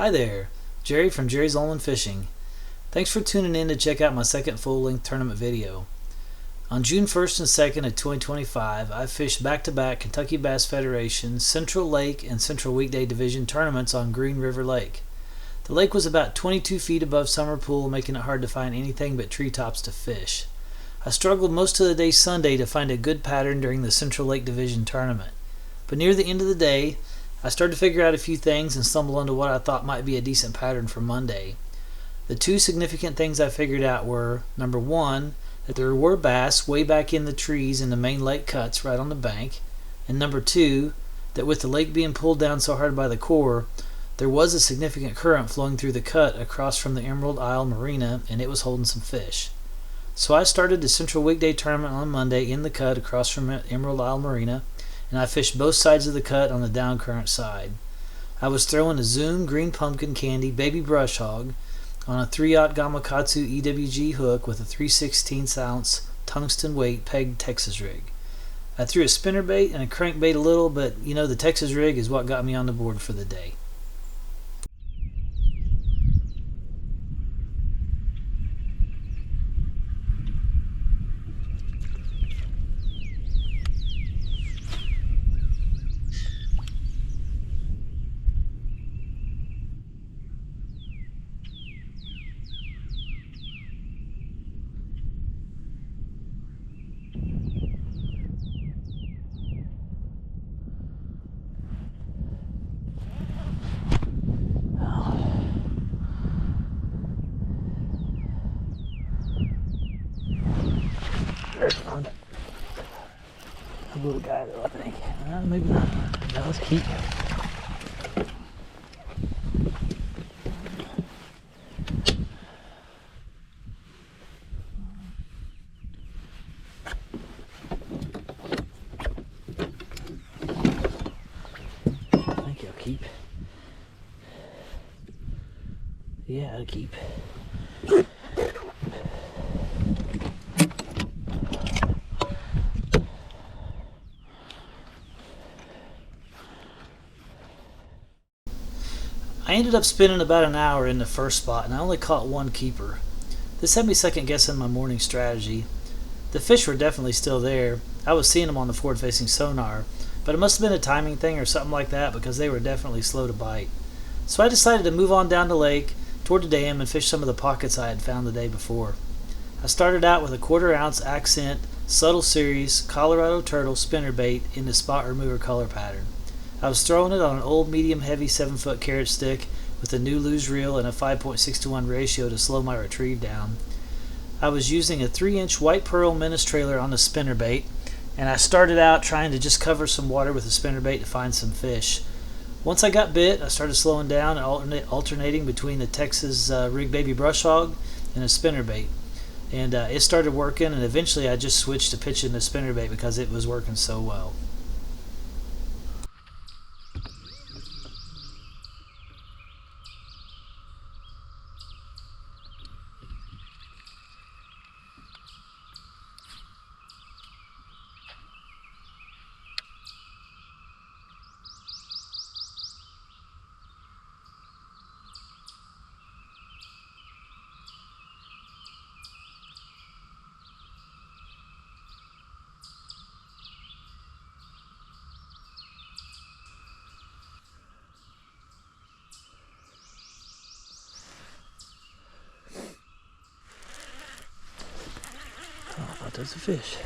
Hi there, Jerry from Jerry's Online Fishing. Thanks for tuning in to check out my second full-length tournament video. On June 1st and 2nd of 2025, I fished back-to-back Kentucky Bass Federation Central Lake and Central Weekday Division tournaments on Green River Lake. The lake was about 22 feet above Summer Pool, making it hard to find anything but treetops to fish. I struggled most of the day Sunday to find a good pattern during the Central Lake Division tournament, but near the end of the day, I started to figure out a few things and stumbled onto what I thought might be a decent pattern for Monday. The two significant things I figured out were, number one, that there were bass way back in the trees in the main lake cuts right on the bank, and number two, that with the lake being pulled down so hard by the core, there was a significant current flowing through the cut across from the Emerald Isle Marina, and it was holding some fish. So I started the Central Weekday tournament on Monday in the cut across from Emerald Isle Marina, and I fished both sides of the cut on the down current side. I was throwing a Zoom Green Pumpkin Candy Baby Brush Hog on a 3/0 Gamakatsu EWG hook with a 3/16 ounce tungsten weight pegged Texas rig. I threw a spinnerbait and a crankbait a little, but you know, the Texas rig is what got me on the board for the day. A little guy though, I think. Maybe not. No, let's keep. I think he'll keep. Yeah, I'll keep. I ended up spending about an hour in the first spot and I only caught one keeper. This had me second guessing my morning strategy. The fish were definitely still there. I was seeing them on the forward facing sonar, but it must have been a timing thing or something like that because they were definitely slow to bite. So I decided to move on down the lake toward the dam and fish some of the pockets I had found the day before. I started out with a 1/4 ounce accent Subtle Series Colorado Turtle spinnerbait in the spot remover color pattern. I was throwing it on an old medium heavy 7-foot carrot stick with a new luge reel and a 5.6:1 ratio to slow my retrieve down. I was using a 3-inch white pearl menace trailer on the spinnerbait, and I started out trying to just cover some water with the spinnerbait to find some fish. Once I got bit, I started slowing down and alternating between the Texas rig baby brush hog and a spinnerbait. And it started working, and eventually I just switched to pitching the spinnerbait because it was working so well. Oh, I thought that was a fish.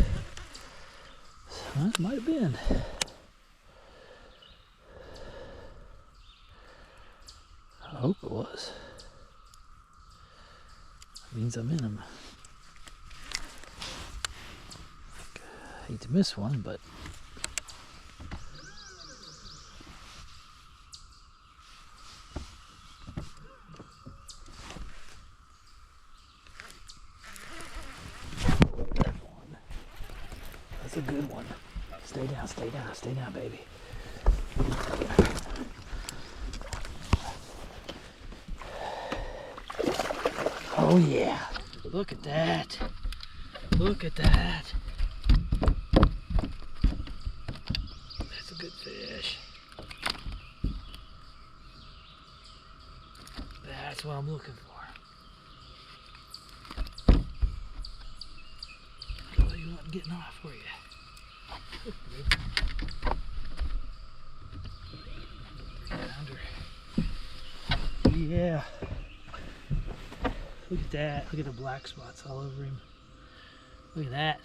Well, it might have been. I hope it was. That means I'm in them. I hate to miss one, but that's a good one. Stay down, stay down, stay down, baby. Oh yeah, look at that. Look at that. That's a good fish. That's what I'm looking for. Oh, you want getting off, were you? Under. Yeah. Look at that. Look at the black spots all over him. Look at that.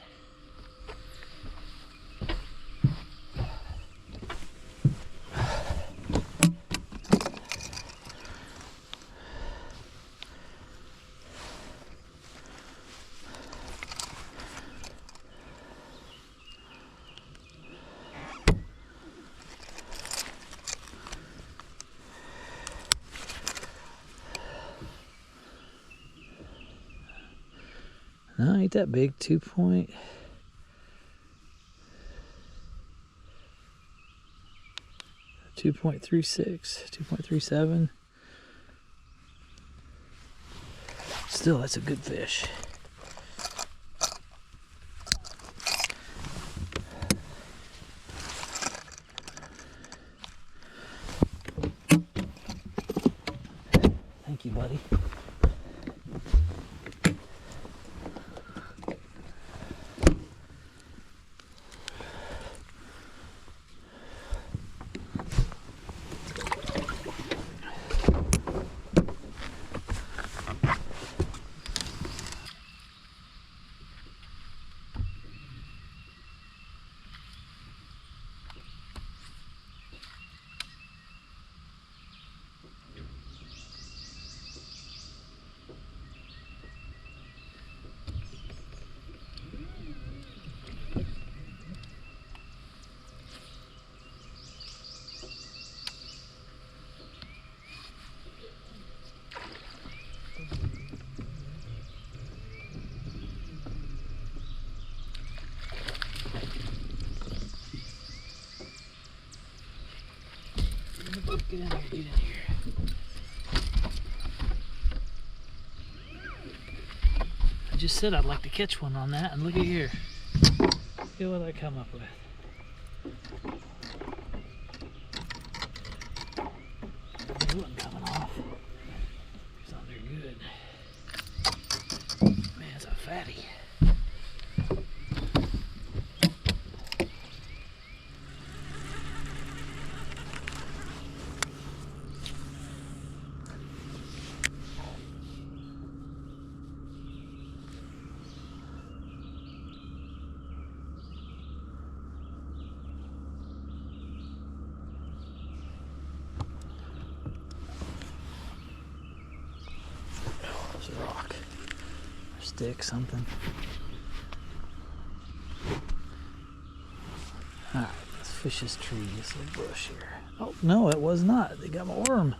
No, ain't that big. 2.36, 2.37. Still, that's a good fish. Thank you, buddy. Get in here, get in here. I just said I'd like to catch one on that, and look at here. Look at what I come up with. It wasn't coming off. It's on there good. Man, it's a fatty. A rock or stick, something. Alright, let's fish this tree, this little bush here. Oh, no, it was not. They got my worm.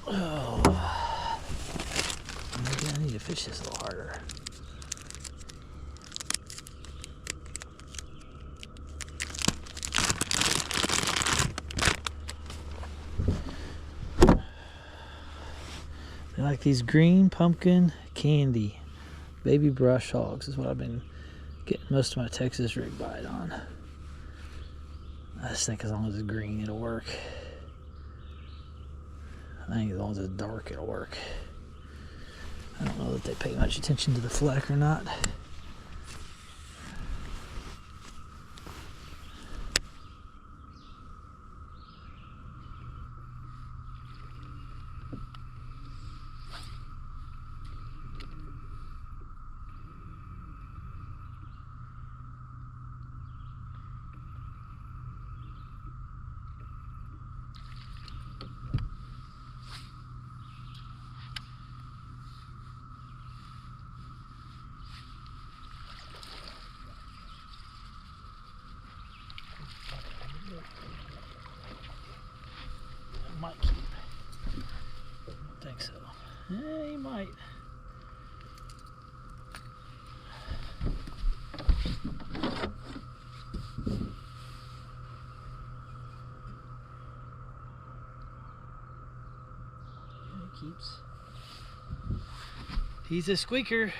Oh, maybe I need to fish this a little harder. I like these green pumpkin candy baby brush hogs is what I've been getting most of my Texas rig bite on. I just think as long as it's green it'll work. I think as long as it's dark it'll work. I don't know that they pay much attention to the fleck or not. Might keep. I don't think so. Yeah, he might. Yeah, he keeps. He's a squeaker.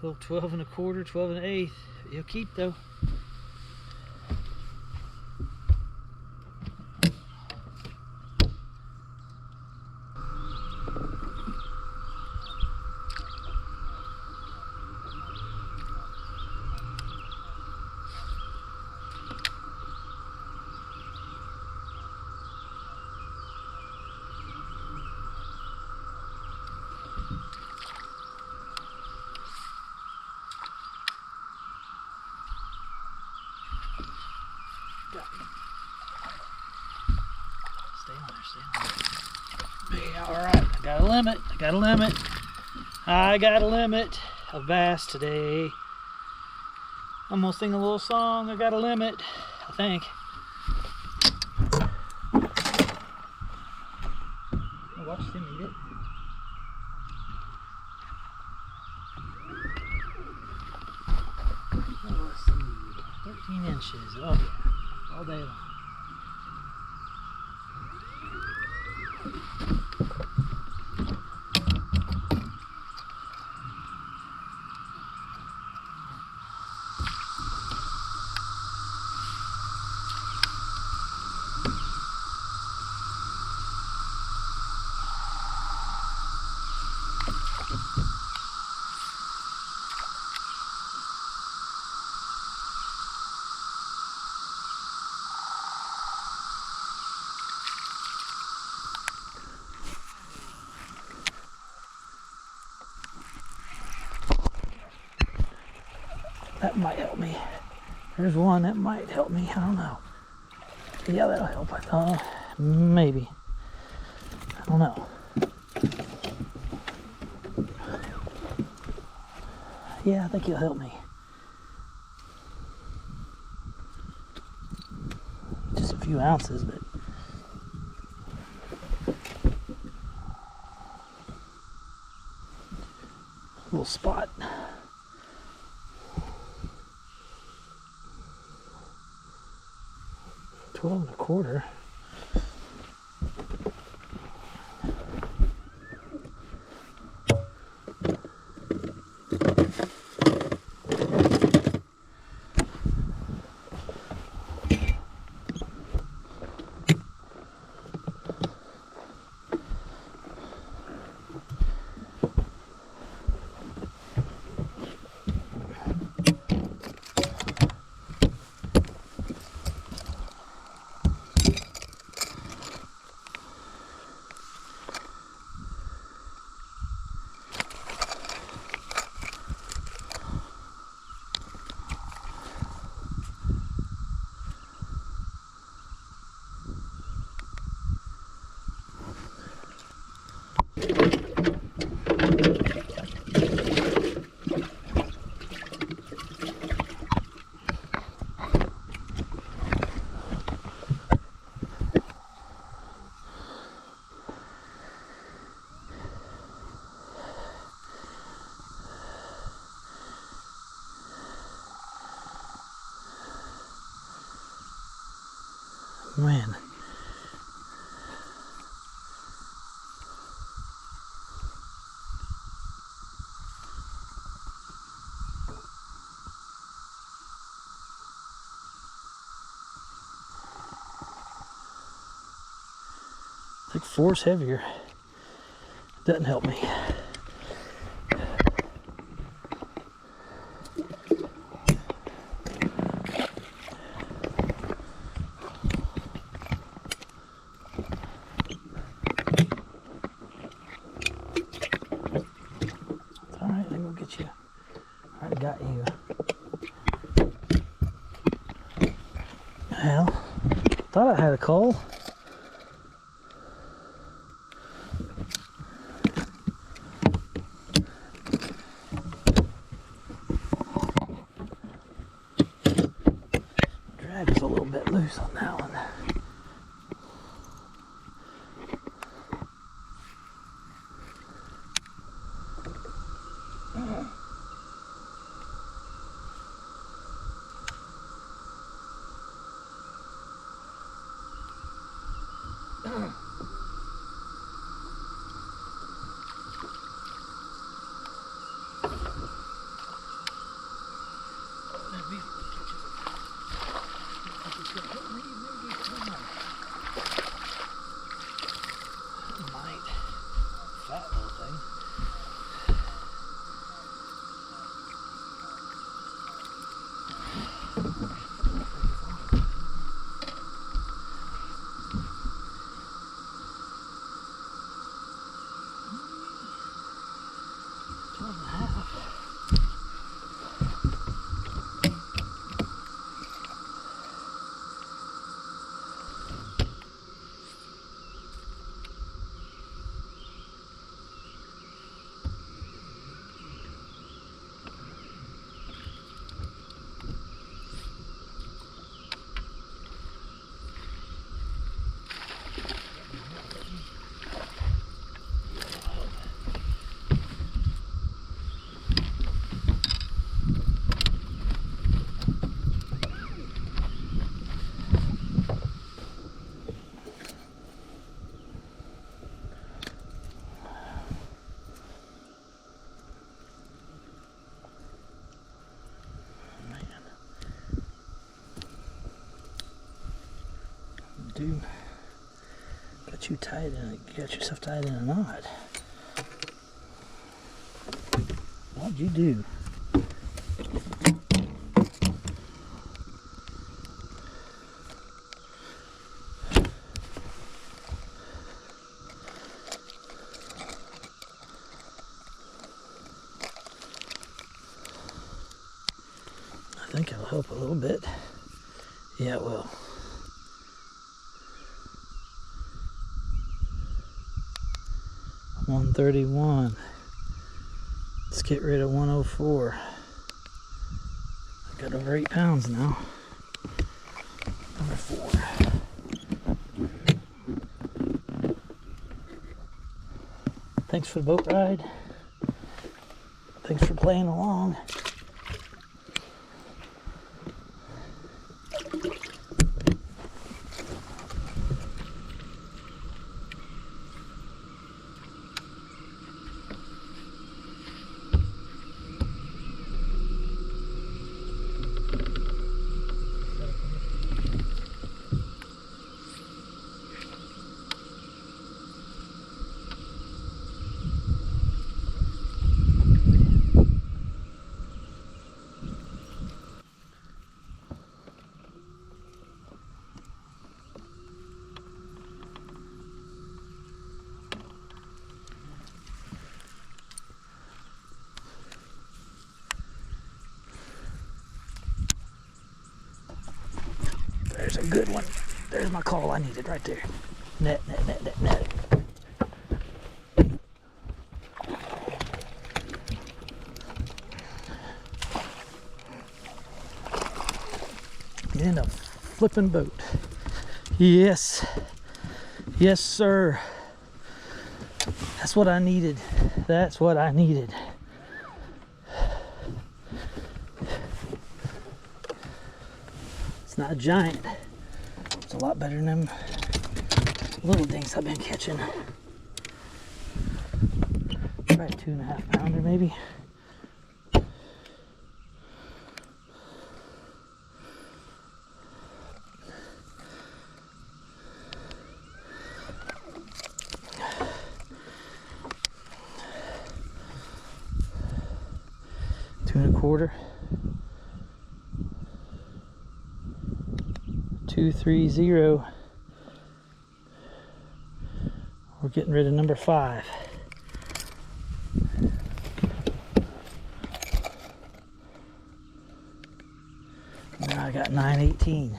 Little 12 1/4, 12 1/8. He'll keep though. Got me. Stay on there, stay on there. Yeah, alright, I got a limit, I got a limit. I got a limit of bass today. I'm gonna sing a little song, I got a limit, I think. Watch him eat it. Oh, let's see, 13 inches, oh yeah, all day long. That might help me. There's one that might help me. I don't know. Yeah, that'll help. I thought maybe. I don't know. Yeah, I think he'll help me. Just a few ounces, but little spot. 12 1/4. Man. I think 4's heavier. Doesn't help me. Got you. Well, thought I had a call. Drag is a little bit loose on that one. dude. Got yourself tied in a knot. What'd you do? I think it'll help a little bit. Yeah, it will. $131. Let's get rid of 104. I've got over 8 pounds now. Number 4. Thanks for the boat ride. Thanks for playing along. There's a good one. There's my call I needed right there. Net. In a flipping boat. Yes. Yes, sir. That's what I needed. That's what I needed. It's not a giant. It's a lot better than them little things I've been catching. Probably 2.5 pounder maybe. $2.25. 230. We're getting rid of number 5. Now I got 918.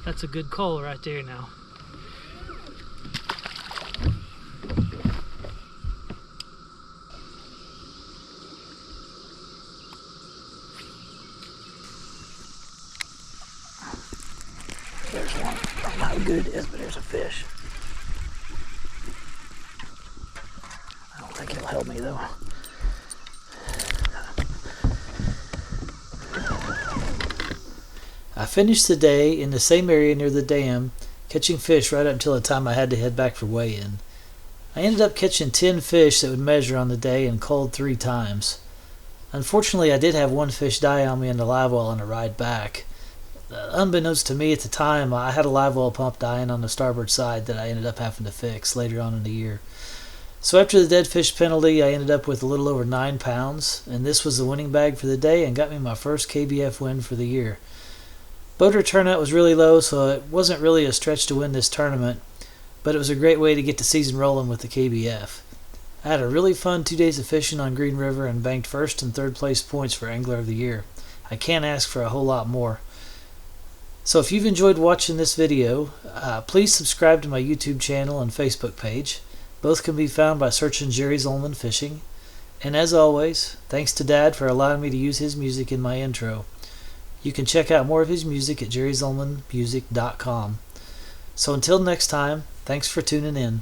That's a good call right there now. There's one. I don't know how good it is, but there's a fish. I don't think he'll help me though. I finished the day in the same area near the dam, catching fish right up until the time I had to head back for weigh-in. I ended up catching 10 fish that would measure on the day and culled 3 times. Unfortunately, I did have one fish die on me in the live well on the ride back. Unbeknownst to me at the time, I had a live well pump dying on the starboard side that I ended up having to fix later on in the year. So after the dead fish penalty, I ended up with a little over 9 pounds, and this was the winning bag for the day and got me my first KBF win for the year. Boater turnout was really low, so it wasn't really a stretch to win this tournament, but it was a great way to get the season rolling with the KBF. I had a really fun 2 days of fishing on Green River and banked first and third place points for Angler of the Year. I can't ask for a whole lot more. So if you've enjoyed watching this video, please subscribe to my YouTube channel and Facebook page. Both can be found by searching Jerry Zolman Fishing. And as always, thanks to Dad for allowing me to use his music in my intro. You can check out more of his music at jerryzolmanmusic.com. So until next time, thanks for tuning in.